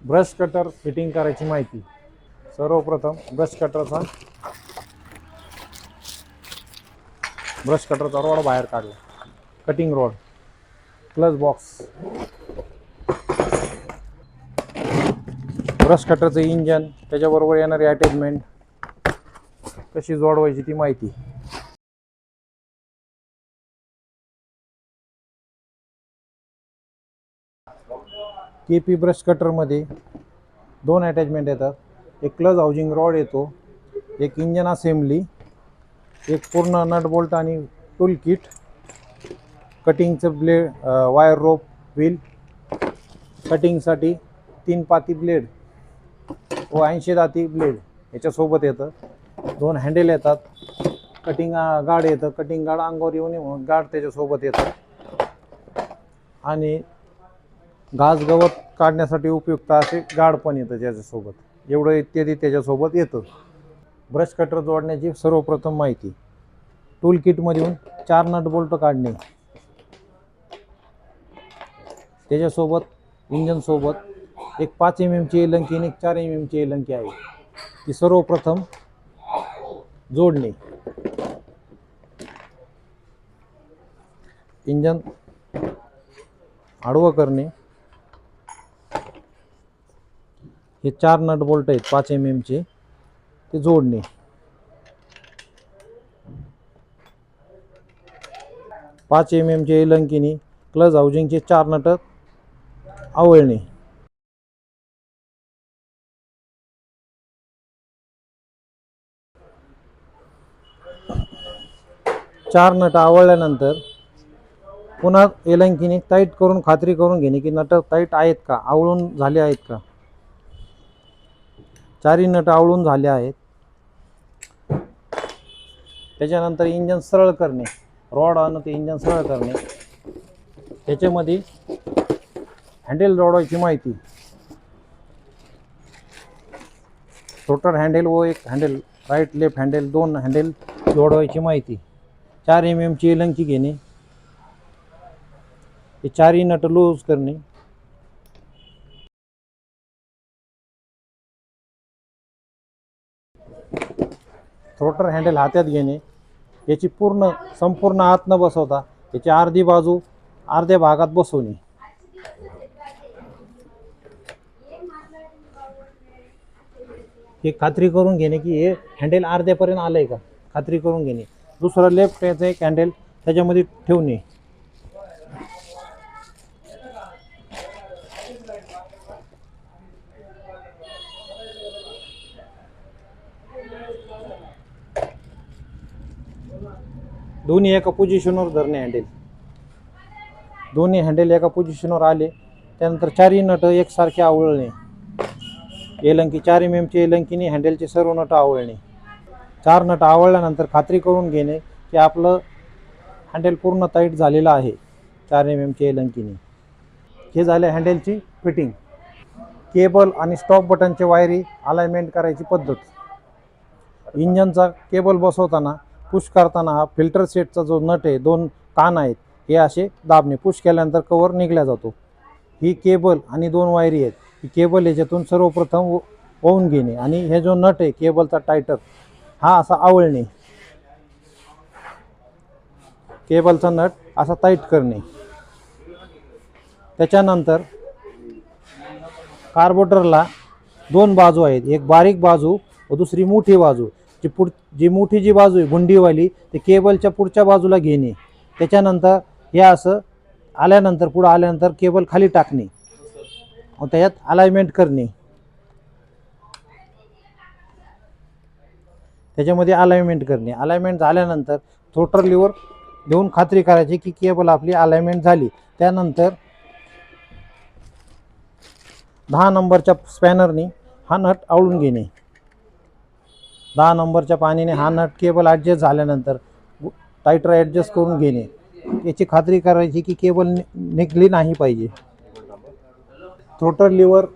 Brush cutter fitting करायची माहिती। सर्वप्रथम ब्रश कटरचा रॉड बाहेर काढला, cutting rod, clutch box, brush कटरचं इंजन, त्याच्याबरोबर येणारी अटॅचमेंट कशी जोडवायची ती माहिती। केपी ब्रश कटरमध्ये दोन अटॅचमेंट येतात, एक क्लच हाऊसिंग रॉड येतो, एक इंजन असेंबली, एक पूर्ण नट बोल्ट आणि टूल किट, कटिंगचं ब्लेड, वायर रोप, व्हील, कटिंगसाठी 3 पाती ब्लेड व 80 दाती ब्लेड याच्यासोबत येतं। 2 हँडल येतात, कटिंग गार्ड येतं, कटिंग गार्ड अंगावर येऊन गार्ड त्याच्यासोबत येतं, आणि घास गवत काढण्यासाठी उपयुक्त असे गार्ड पण येतं त्याच्यासोबत। एवढं इत्यादी त्याच्यासोबत येतं। ब्रश कटर जोडण्याची सर्वप्रथम माहिती। टूल किटमधून 4 नट बोल्ट काढणे, त्याच्यासोबत इंजनसोबत एक 5 mm ची एलंकी आणि एक 4 mm ची एलंकी आहे, ती सर्वप्रथम जोडणे। इंजन आडवं करणे, हे 4 नट बोल्ट आहेत 5 mm चे, ते जोडणे। 5 mm चे एलंकीनी क्लच हाऊसिंगचे 4 नट आवळणे। 4 नट आवळल्यानंतर पुन्हा एलंकीने टाईट करून खात्री करून घेणे की नट टाईट आहेत का, आवळून झाले आहेत का। 4ही नट आवळून झाले आहेत। त्याच्यानंतर इंजन सरळ करणे, रॉड आणून ते इंजन सरळ करणे। त्याच्यामध्ये हँडल जोडवायची माहिती। रोटर हँडल व एक handle, right left handle, 2 handle जोडवायची माहिती। 4 mm ची एलंकी घेणे, हे 4ही नट लूज करणे। रोटर हँडल हातात घेणे, याची संपूर्ण आत न बसवता याची अर्धी बाजू अर्ध्या भागात बसवणे। हे खात्री करून घेणे की हे हँडल अर्ध्यापर्यंत आलंय का, खात्री करून घेणे। दुसरं लेफ्ट याचं एक हँडल त्याच्यामध्ये ठेवणे। दोन्ही एका पोझिशनवर धरणे हँडल। दोन्ही हँडल एका पोझिशनवर आले त्यानंतर 4ही नट एकसारखे आवळणे। एलंकी 4 mm ची एलंकीने हँडलचे सर्व नट आवळणे। 4 नट आवळल्यानंतर खात्री करून घेणे की आपलं हँडल पूर्ण टाईट झालेलं आहे 4 mm ची एलंकीने। हे झाले हँडलची फिटिंग। केबल आणि स्टॉप बटनचे वायरी अलाइनमेंट करायची पद्धत। इंजनचा केबल बसवताना पुश करताना हा फिल्टर सेटचा जो नट आहे, 2 कान आहेत, हे असे दाबणे, पुश केल्यानंतर कवर निघला जातो। ही केबल आणि 2 वायरी आहेत, ही केबल याच्यातून सर्वप्रथम ओवून घेणे आणि हे जो नट आहे केबलचा टायटर, हा असा आवळणे। केबलचा नट असा टाईट करणे। त्याच्यानंतर कार्बोरेटरला 2 बाजू आहेत, एक बारीक बाजू व दुसरी मोठी बाजू। जी मोठी बाजू आहे गुंडीवाली, ते केबलच्या पुढच्या बाजूला घेणे। त्याच्यानंतर हे असं आल्यानंतर पुढे आल्यानंतर केबल खाली टाकणे व त्याच्यात अलाइनमेंट करणे। त्याच्यामध्ये अलाइनमेंट करणे। अलाइनमेंट झाल्यानंतर थ्रोटल लिव्हर देऊन खात्री करायची की केबल आपली अलाइनमेंट झाली। त्यानंतर 10 नंबरच्या स्पॅनरनी हा नट आवळून घेणे। 10 नंबरच्या पाण्याने हा नट केबल ॲडजस्ट झाल्यानंतर टायटर ॲडजस्ट करून घेणे। याची खात्री करायची की केबल निघली नाही पाहिजे। थ्रोटल लिव्हर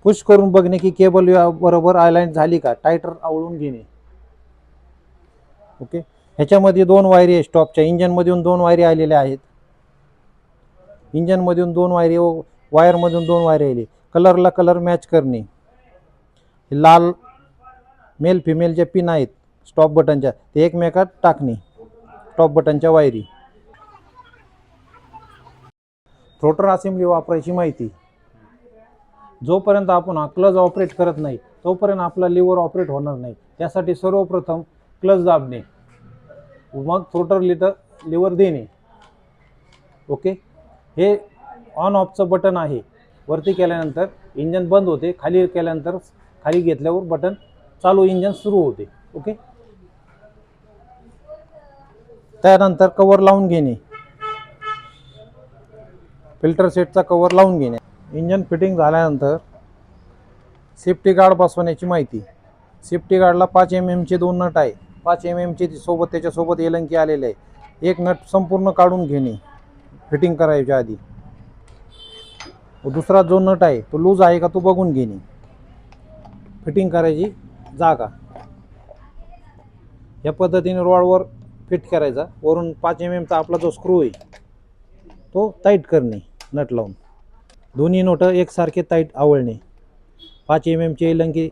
पुश करून बघणे की केबल बरोबर अलाइन झाली का, टायटर आवळून घेणे। ओके, ह्याच्यामध्ये 2 वायरी आहे स्टॉपच्या। इंजनमधून 2 वायरी आलेल्या आहेत, इंजनमधून 2 वायरी व वायरमधून 2 वायरी आली। कलरला कलर मॅच करणे. हे लाल मेल फिमेल जे पिन आहेत स्टॉप बटनच्या ते एकमेकात टाकणे. स्टॉप बटनच्या वायरी. थ्रोटल असेंब्ली वापरायची माहिती. जोपर्यंत आपण हा क्लच ऑपरेट करत नाही तोपर्यंत आपला लिव्हर ऑपरेट होणार नाही. त्यासाठी सर्वप्रथम क्लच दाबणे, मग थ्रोटल लिव्हर देणे. ओके. हे ऑन ऑफचं बटन आहे. वरती केल्यानंतर इंजन बंद होते, खाली केल्यानंतर खाली घेतल्यावर बटन चालू, इंजन सुरू होते. ओके. त्यानंतर कवर लावून घेणे, फिल्टर सेटचा कवर लावून घेणे. इंजन फिटिंग झाल्यानंतर सेफ्टी गार्ड बसवण्याची माहिती. सेफ्टी गार्डला 5 mm चे 2 नट आहे. 5 mm चे सोबत त्याच्यासोबत एलंकी आलेले आहे. एक नट संपूर्ण काढून घेणे फिटिंग करायच्या आधी. दुसरा जो नट आहे तो लूज आहे का तो बघून घेणे. फिटिंग करायची जागा या पद्धतीने रॉडवर फिट करायचा. वरून 5 mm चा आपला जो स्क्रू आहे तो टाईट करणे नट लावून. दोन्ही नोट एकसारखे टाईट आवळणे. 5 mm ची एलंकी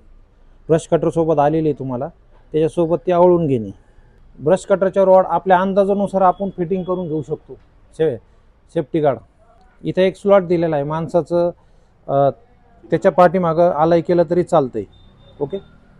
ब्रश कटरसोबत आलेली आहे तुम्हाला, त्याच्यासोबत ती आवळून घेणे. ब्रश कटरच्या रॉड आपल्या अंदाजानुसार आपण फिटिंग करून घेऊ शकतो. सेफ्टी गार्ड इथं एक स्लॉट दिलेला आहे. माणसाचं त्याच्या पाठीमागं आलाय केलं तरी चालतंय. ओके.